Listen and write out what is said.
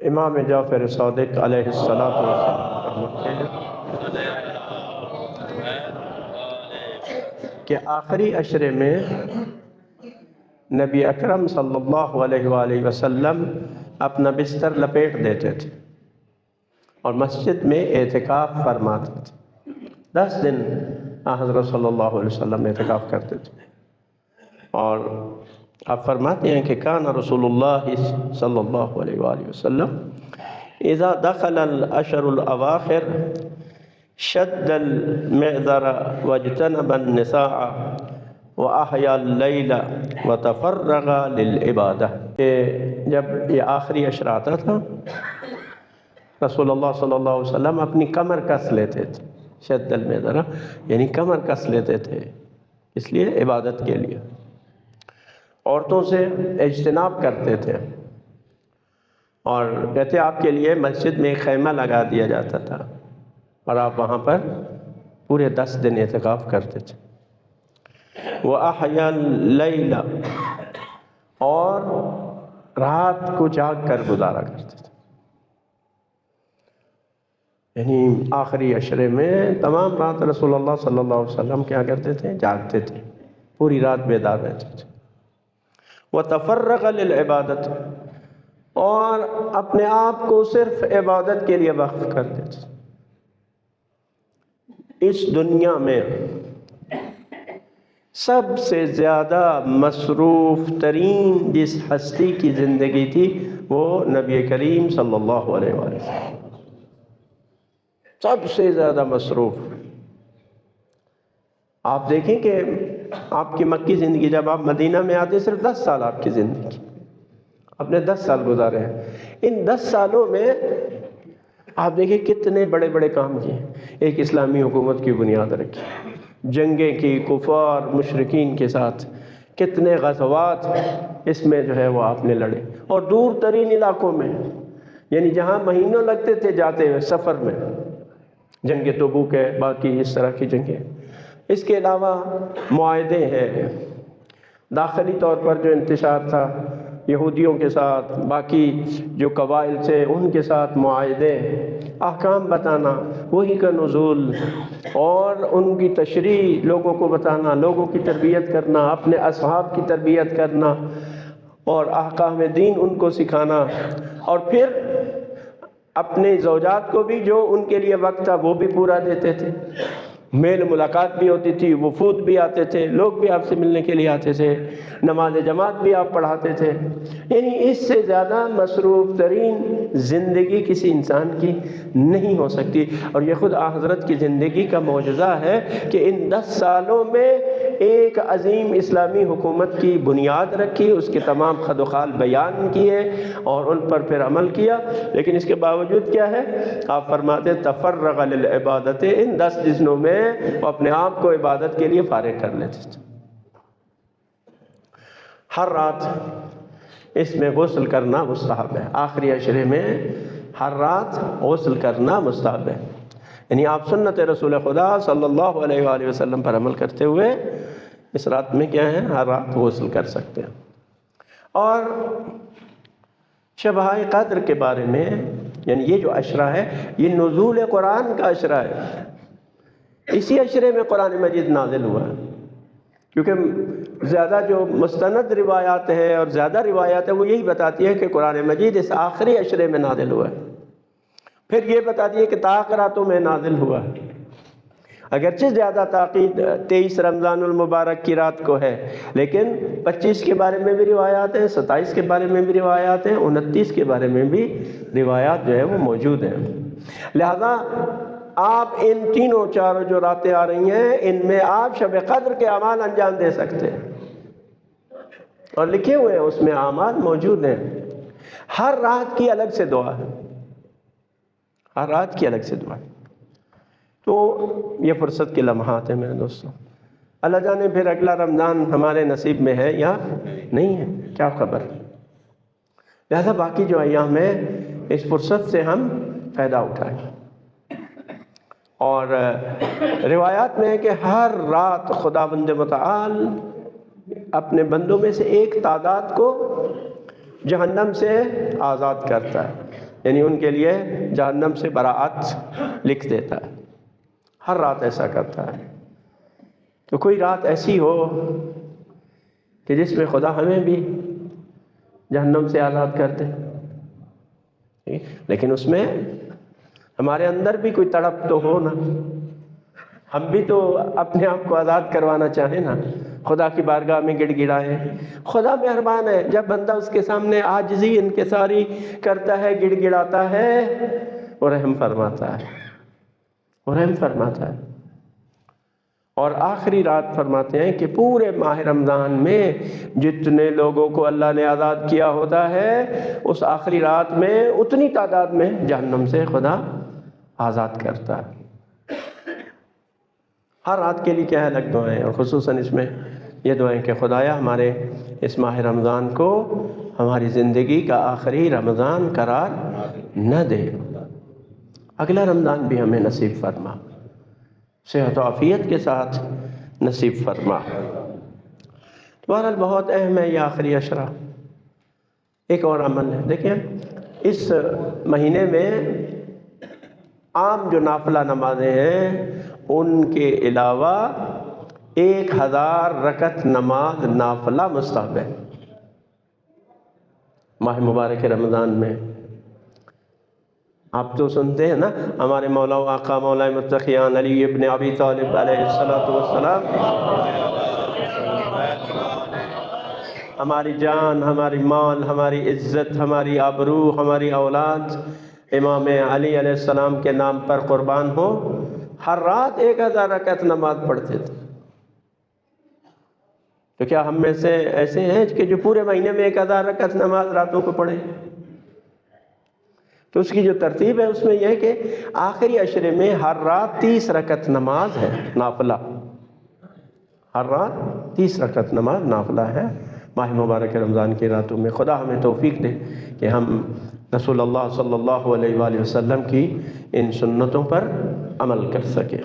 امام جعفر صادق علیہ الصلوۃ والسلام کہ آخری عشرے میں نبی اکرم صلی اللہ علیہ وآلہ وسلم اپنا بستر لپیٹ دیتے تھے اور مسجد میں اعتکاف فرماتے تھے۔ 10 دن حضرت صلی اللہ علیہ وسلم اعتکاف کرتے تھے، اور آپ فرماتے ہیں کہ کان رسول اللہ صلی اللہ علیہ وآلہ وسلم اذا دخل الاشر الاواخر شد المعذر واجتنب النساء واحیا اللیل وتفرغ للعبادہ، کہ جب یہ آخری عشر آتا تھا رسول اللہ صلی اللہ علیہ وسلم اپنی کمر کس لیتے تھے، شد المعذر یعنی کمر کس لیتے تھے، اس لیے عبادت کے لیے عورتوں سے اجتناب کرتے تھے، اور کہتے آپ کے لیے مسجد میں ایک خیمہ لگا دیا جاتا تھا اور آپ وہاں پر پورے 10 دن اعتکاف کرتے تھے۔ وَأَحْيَا اللَّيْلَ، اور رات کو جاگ کر گزارا کرتے تھے، یعنی آخری عشرے میں تمام رات رسول اللہ صلی اللہ علیہ وسلم کیا کرتے تھے؟ جاگتے تھے، پوری رات بیدار رہتے تھے۔ وَتَفَرَّغَ لِلْعِبَادَةِ، اور اپنے آپ کو صرف عبادت کے لیے وقف کر دیتے تھے۔ اس دنیا میں سب سے زیادہ مصروف ترین جس ہستی کی زندگی تھی وہ نبی کریم صلی اللہ علیہ وسلم، سب سے زیادہ مصروف۔ آپ دیکھیں کہ آپ کی مکی زندگی، جب آپ مدینہ میں آتے صرف 10 سال آپ کی زندگی، آپ نے 10 سال گزارے ہیں۔ ان 10 سالوں میں آپ دیکھیں کتنے بڑے بڑے کام کیے۔ ایک اسلامی حکومت کی بنیاد رکھی، جنگیں کی کفار مشرکین کے ساتھ، کتنے غزوات اس میں جو ہے وہ آپ نے لڑے، اور دور ترین علاقوں میں، یعنی جہاں مہینوں لگتے تھے جاتے ہوئے سفر میں، جنگ تبوک ہے، باقی اس طرح کی جنگیں۔ اس کے علاوہ معاہدے ہیں، داخلی طور پر جو انتشار تھا یہودیوں کے ساتھ، باقی جو قبائل تھے ان کے ساتھ معاہدے، احکام بتانا، وحی کا نزول اور ان کی تشریح لوگوں کو بتانا، لوگوں کی تربیت کرنا، اپنے اصحاب کی تربیت کرنا اور احکام دین ان کو سکھانا، اور پھر اپنے زوجات کو بھی جو ان کے لیے وقت تھا وہ بھی پورا دیتے تھے۔ میل ملاقات بھی ہوتی تھی، وفود بھی آتے تھے، لوگ بھی آپ سے ملنے کے لیے آتے تھے، نماز جماعت بھی آپ پڑھاتے تھے۔ یعنی اس سے زیادہ مصروف ترین زندگی کسی انسان کی نہیں ہو سکتی، اور یہ خود حضرت کی زندگی کا معجزہ ہے کہ ان 10 سالوں میں ایک عظیم اسلامی حکومت کی بنیاد رکھی، اس کے تمام خد و خال بیان کیے اور ان پر پھر عمل کیا۔ لیکن اس کے باوجود کیا ہے؟ آپ فرماتے تفرغ للعبادت، ان 10 دنوں میں وہ اپنے آپ کو عبادت کے لیے فارغ کر لیتے تھے۔ ہر رات اس میں غسل کرنا مستحب ہے، آخری عشرے میں ہر رات غسل کرنا مستحب ہے، یعنی آپ سنت رسول خدا صلی اللہ علیہ وآلہ وسلم پر عمل کرتے ہوئے اس رات میں کیا ہے؟ ہر رات غسل کر سکتے ہیں۔ اور شب قدر کے بارے میں، یعنی یہ جو عشرہ ہے یہ نزول قرآن کا عشرہ ہے، اسی عشرے میں قرآن مجید نازل ہوا ہے، کیونکہ زیادہ جو مستند روایات ہیں اور زیادہ روایات ہیں وہ یہی بتاتی ہے کہ قرآن مجید اس آخری عشرے میں نازل ہوا ہے۔ پھر یہ بتاتی ہے کہ تاخیراتوں میں نازل ہوا ہے، اگرچہ زیادہ تاکید 23 رمضان المبارک کی رات کو ہے، لیکن 25 کے بارے میں بھی روایات ہیں، 27 کے بارے میں بھی روایات ہیں، 29 کے بارے میں بھی روایات جو ہے وہ موجود ہیں۔ لہذا آپ ان تینوں چاروں جو راتیں آ رہی ہیں ان میں آپ شب قدر کے اعمال انجام دے سکتے ہیں، اور لکھے ہوئے ہیں اس میں اعمال موجود ہیں۔ ہر رات کی الگ سے دعا ہے، ہر رات کی الگ سے دعا ہے۔ تو یہ فرصت کے لمحات ہیں میرے دوستوں، اللہ جانے پھر اگلا رمضان ہمارے نصیب میں ہے یا نہیں ہے، کیا خبر۔ لہذا باقی جو ایام ہے اس فرصت سے ہم فائدہ اٹھائیں، اور روایات میں ہے کہ ہر رات خداوند متعال اپنے بندوں میں سے ایک تعداد کو جہنم سے آزاد کرتا ہے، یعنی ان کے لیے جہنم سے براعت لکھ دیتا ہے، ہر رات ایسا کرتا ہے۔ تو کوئی رات ایسی ہو کہ جس میں خدا ہمیں بھی جہنم سے آزاد کر دے، لیکن اس میں ہمارے اندر بھی کوئی تڑپ تو ہو نا، ہم بھی تو اپنے آپ کو آزاد کروانا چاہیں نا، خدا کی بارگاہ میں گڑ گڑائیں۔ خدا مہربان ہے، جب بندہ اس کے سامنے عاجزی انکساری کرتا ہے، گڑ گڑاتا ہے، وہ رحم فرماتا ہے، وہ رحم فرماتا ہے۔ اور آخری رات فرماتے ہیں کہ پورے ماہ رمضان میں جتنے لوگوں کو اللہ نے آزاد کیا ہوتا ہے، اس آخری رات میں اتنی تعداد میں جہنم سے خدا آزاد کرتا ہے۔ ہر رات کے لیے کیا ہے الگ دعائیں، اور خصوصاً اس میں یہ دعائیں کہ خدایا ہمارے اس ماہ رمضان کو ہماری زندگی کا آخری رمضان قرار نہ دے، اگلا رمضان بھی ہمیں نصیب فرما، صحت و عافیت کے ساتھ نصیب فرما۔ بہرحال بہت اہم ہے یہ آخری عشرہ۔ ایک اور عمل ہے، دیکھیں اس مہینے میں عام جو نافلہ نمازیں ہیں ان کے علاوہ 1000 رکعت نماز نافلہ مستحب ہے ماہ مبارک رمضان میں۔ آپ تو سنتے ہیں نا، ہمارے مولا و آقا مولا متقیان علی ابن ابی طالب علیہ السلام، ہماری جان، ہماری مال، ہماری عزت، ہماری آبرو، ہماری اولاد امام علی علیہ السلام کے نام پر قربان ہو، ہر رات 1000 رکعت نماز پڑھتے تھے۔ تو کیا ہم میں سے ایسے ہیں کہ جو پورے مہینے میں 1000 رکعت نماز راتوں کو پڑھیں؟ تو اس کی جو ترتیب ہے اس میں یہ ہے کہ آخری عشرے میں ہر رات 30 رکعت نماز ہے نافلہ، ہر رات 30 رکعت نماز نافلہ ہے ماہ مبارک رمضان کی راتوں میں۔ خدا ہمیں توفیق دے کہ ہم رسول اللہ صلی اللہ علیہ وآلہ وسلم کی ان سنتوں پر عمل کر سکیں۔